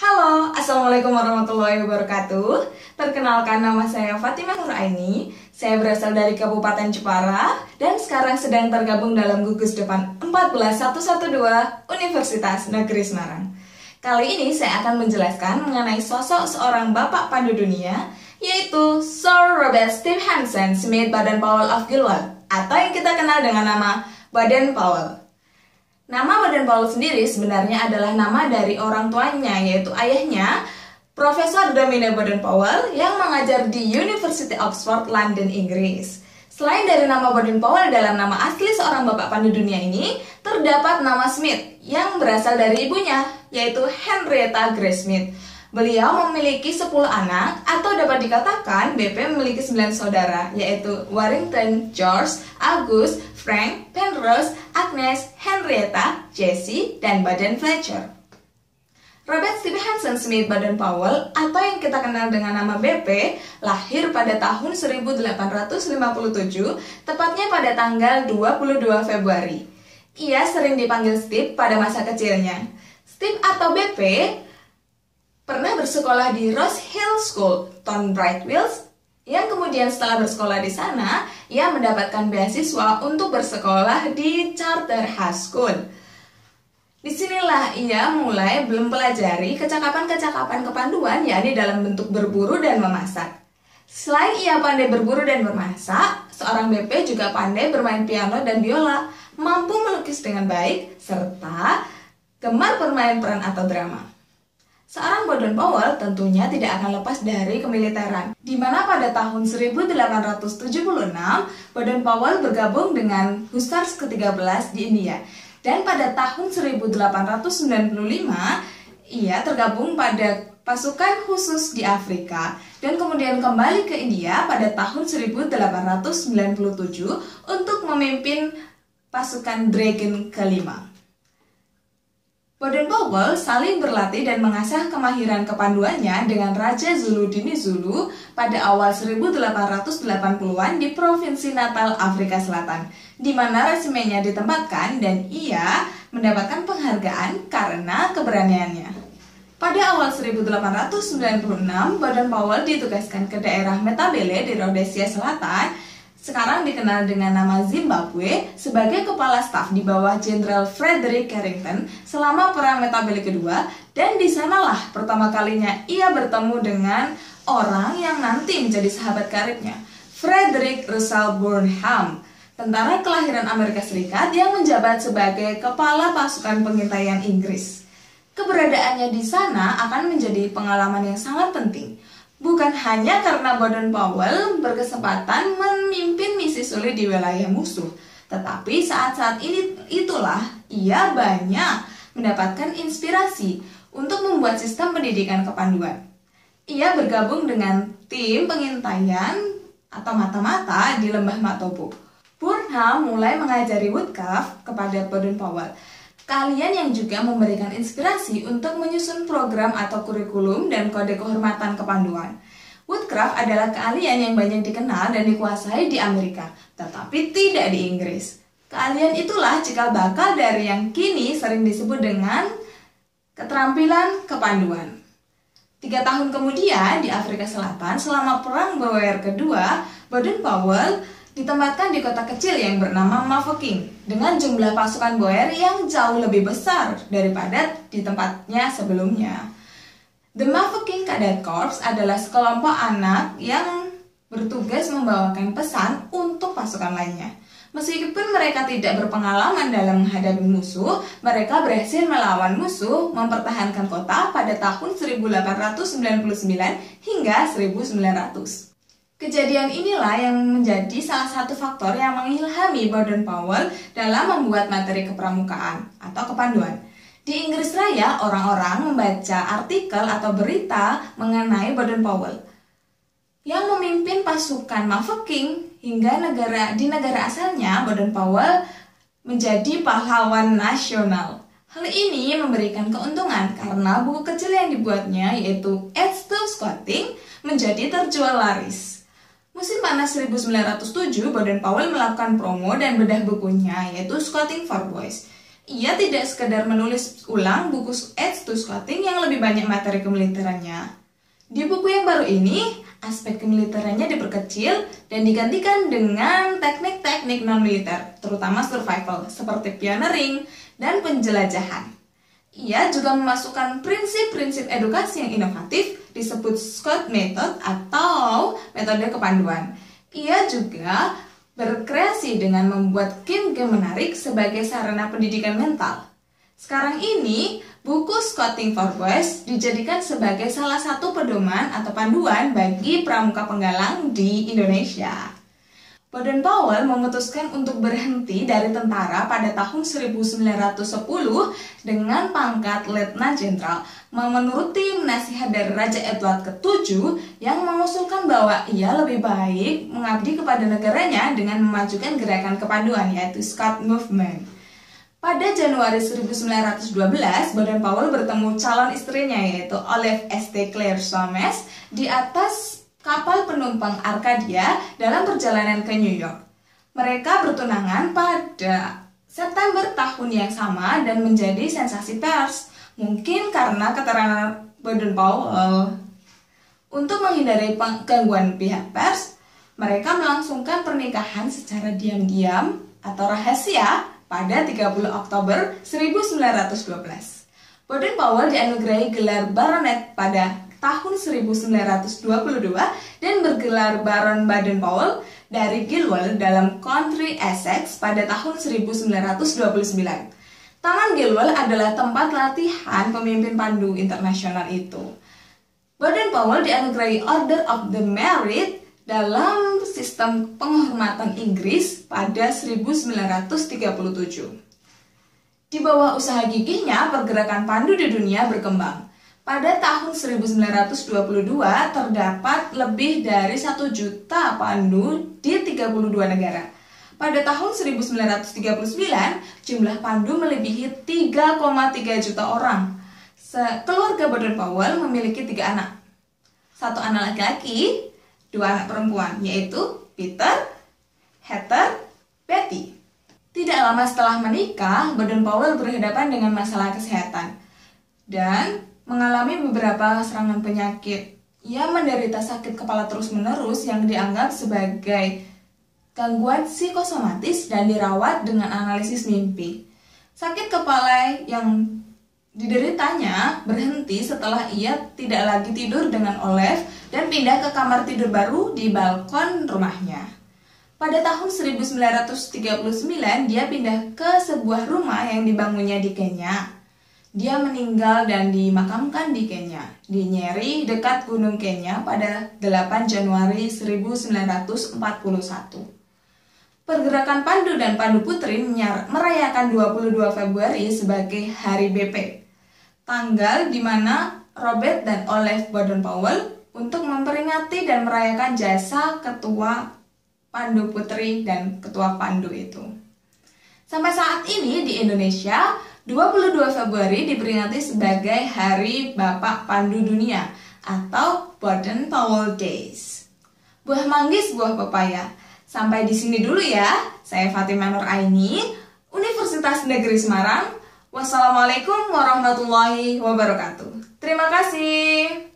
Halo, Assalamualaikum warahmatullahi wabarakatuh. Perkenalkan, nama saya Fatimah Nuraini. Saya berasal dari Kabupaten Jepara dan sekarang sedang tergabung dalam gugus depan 14112 Universitas Negeri Semarang. Kali ini saya akan menjelaskan mengenai sosok seorang bapak pandu dunia, yaitu Sir Robert Stephenson Smith Baden-Powell of Gilwell, atau yang kita kenal dengan nama Baden-Powell. Nama Baden-Powell sendiri sebenarnya adalah nama dari orang tuanya, yaitu ayahnya, Profesor Domino Baden-Powell yang mengajar di University Oxford, London, Inggris. Selain dari nama Baden-Powell dalam nama asli seorang bapak pandu dunia ini, terdapat nama Smith yang berasal dari ibunya, yaitu Henrietta Grace Smith. Beliau memiliki 10 anak, atau dapat dikatakan BP memiliki 9 saudara, yaitu Warrington, George, August, Frank, Penrose, Agnes, Henrietta, Jessie, dan Baden Fletcher. Robert Stephenson Smith Baden-Powell, atau yang kita kenal dengan nama BP, lahir pada tahun 1857, tepatnya pada tanggal 22 Februari. Ia sering dipanggil Steve pada masa kecilnya. Steve atau BP pernah bersekolah di Rose Hill School, Tonbridge Wells, yang kemudian setelah bersekolah di sana, ia mendapatkan beasiswa untuk bersekolah di Charter High School. Disinilah ia mulai mempelajari kecakapan-kecakapan kepanduan, yakni dalam bentuk berburu dan memasak. Selain ia pandai berburu dan memasak, seorang BP juga pandai bermain piano dan biola, mampu melukis dengan baik, serta gemar bermain peran atau drama. Seorang Baden-Powell tentunya tidak akan lepas dari kemiliteran, di mana pada tahun 1876 Baden-Powell bergabung dengan Hussars ke-13 di India, dan pada tahun 1895 ia tergabung pada pasukan khusus di Afrika dan kemudian kembali ke India pada tahun 1897 untuk memimpin pasukan Dragon ke-5. Baden-Powell saling berlatih dan mengasah kemahiran kepanduannya dengan Raja Zulu Dini Zulu pada awal 1880-an di Provinsi Natal, Afrika Selatan, di mana resimenya ditempatkan dan ia mendapatkan penghargaan karena keberaniannya. Pada awal 1896, Baden-Powell ditugaskan ke daerah Matabele di Rhodesia Selatan, sekarang dikenal dengan nama Zimbabwe, sebagai kepala staf di bawah Jenderal Frederick Carrington selama Perang Matabele Kedua, dan di sanalah pertama kalinya ia bertemu dengan orang yang nanti menjadi sahabat karibnya, Frederick Russell Burnham, tentara kelahiran Amerika Serikat yang menjabat sebagai kepala pasukan pengintaian Inggris. Keberadaannya di sana akan menjadi pengalaman yang sangat penting. Bukan hanya karena Baden-Powell berkesempatan memimpin misi sulit di wilayah musuh, tetapi saat-saat itulah ia banyak mendapatkan inspirasi untuk membuat sistem pendidikan kepanduan. Ia bergabung dengan tim pengintaian atau mata-mata di Lembah Matopo. Burnham mulai mengajari woodcraft kepada Baden-Powell, kalian yang juga memberikan inspirasi untuk menyusun program atau kurikulum dan kode kehormatan kepanduan. Woodcraft adalah keahlian yang banyak dikenal dan dikuasai di Amerika, tetapi tidak di Inggris. Keahlian itulah cikal bakal dari yang kini sering disebut dengan keterampilan kepanduan. 3 tahun kemudian di Afrika Selatan, selama Perang Boer Kedua, Baden-Powell ditempatkan di kota kecil yang bernama Mafeking dengan jumlah pasukan Boer yang jauh lebih besar daripada di tempatnya sebelumnya. The Mafeking Cadet Corps adalah sekelompok anak yang bertugas membawakan pesan untuk pasukan lainnya. Meskipun mereka tidak berpengalaman dalam menghadapi musuh, mereka berhasil melawan musuh mempertahankan kota pada tahun 1899 hingga 1900. Kejadian inilah yang menjadi salah satu faktor yang mengilhami Baden-Powell dalam membuat materi kepramukaan atau kepanduan. Di Inggris Raya, orang-orang membaca artikel atau berita mengenai Baden-Powell yang memimpin pasukan Mafeking hingga di negara asalnya. Baden-Powell menjadi pahlawan nasional. Hal ini memberikan keuntungan karena buku kecil yang dibuatnya, yaitu Aids to Scouting, menjadi terjual laris. Musim panas 1907, Baden-Powell melakukan promo dan bedah bukunya, yaitu Scouting for Boys. Ia tidak sekedar menulis ulang buku Aids to Scouting yang lebih banyak materi kemiliterannya. Di buku yang baru ini, aspek kemiliterannya diperkecil dan digantikan dengan teknik-teknik non-militer, terutama survival, seperti pioneering dan penjelajahan. Ia juga memasukkan prinsip-prinsip edukasi yang inovatif, disebut Scout Method atau metode kepanduan. Ia juga berkreasi dengan membuat game-game menarik sebagai sarana pendidikan mental. Sekarang ini, buku Scouting for Boys dijadikan sebagai salah satu pedoman atau panduan bagi pramuka penggalang di Indonesia. Baden-Powell memutuskan untuk berhenti dari tentara pada tahun 1910 dengan pangkat Letnan Jenderal, menuruti nasihat dari Raja Edward ke-7 yang mengusulkan bahwa ia lebih baik mengabdi kepada negaranya dengan memajukan gerakan kepanduan, yaitu Scout Movement. Pada Januari 1912, Baden-Powell bertemu calon istrinya, yaitu Olive St. Clair Soames, di atas kapal penumpang Arcadia dalam perjalanan ke New York. Mereka bertunangan pada September tahun yang sama dan menjadi sensasi pers, mungkin karena keterangan Baden-Powell. Untuk menghindari gangguan pihak pers, mereka melangsungkan pernikahan secara diam-diam atau rahasia pada 30 Oktober 1912. Baden-Powell dianugerahi gelar baronet pada tahun 1922 dan bergelar Baron Baden-Powell dari Gilwell dalam County Essex pada tahun 1929. Taman Gilwell adalah tempat latihan pemimpin pandu internasional itu. Baden-Powell dianugerahi Order of the Merit dalam sistem penghormatan Inggris pada 1937. Di bawah usaha gigihnya, pergerakan pandu di dunia berkembang. Pada tahun 1922 terdapat lebih dari 1 juta pandu di 32 negara. Pada tahun 1939 jumlah pandu melebihi 3,3 juta orang. Keluarga Baden-Powell memiliki 3 anak. 1 anak laki-laki, 2 anak perempuan, yaitu Peter, Heather, Betty. Tidak lama setelah menikah, Baden-Powell berhadapan dengan masalah kesehatan dan mengalami beberapa serangan penyakit. Ia menderita sakit kepala terus-menerus yang dianggap sebagai gangguan psikosomatis dan dirawat dengan analisis mimpi. Sakit kepala yang dideritanya berhenti setelah ia tidak lagi tidur dengan Olive dan pindah ke kamar tidur baru di balkon rumahnya. Pada tahun 1939, dia pindah ke sebuah rumah yang dibangunnya di Kenya. Dia meninggal dan dimakamkan di Kenya, di Nyeri, dekat Gunung Kenya pada 8 Januari 1941. Pergerakan Pandu dan Pandu Putri merayakan 22 Februari sebagai Hari BP, tanggal di mana Robert dan Olive Baden-Powell untuk memperingati dan merayakan jasa Ketua Pandu Putri dan Ketua Pandu itu. Sampai saat ini di Indonesia, 22 Februari diperingati sebagai Hari Bapak Pandu Dunia atau Baden-Powell Days. Buah manggis, buah pepaya. Sampai di sini dulu ya. Saya Fatimah Nur Aini, Universitas Negeri Semarang. Wassalamualaikum warahmatullahi wabarakatuh. Terima kasih.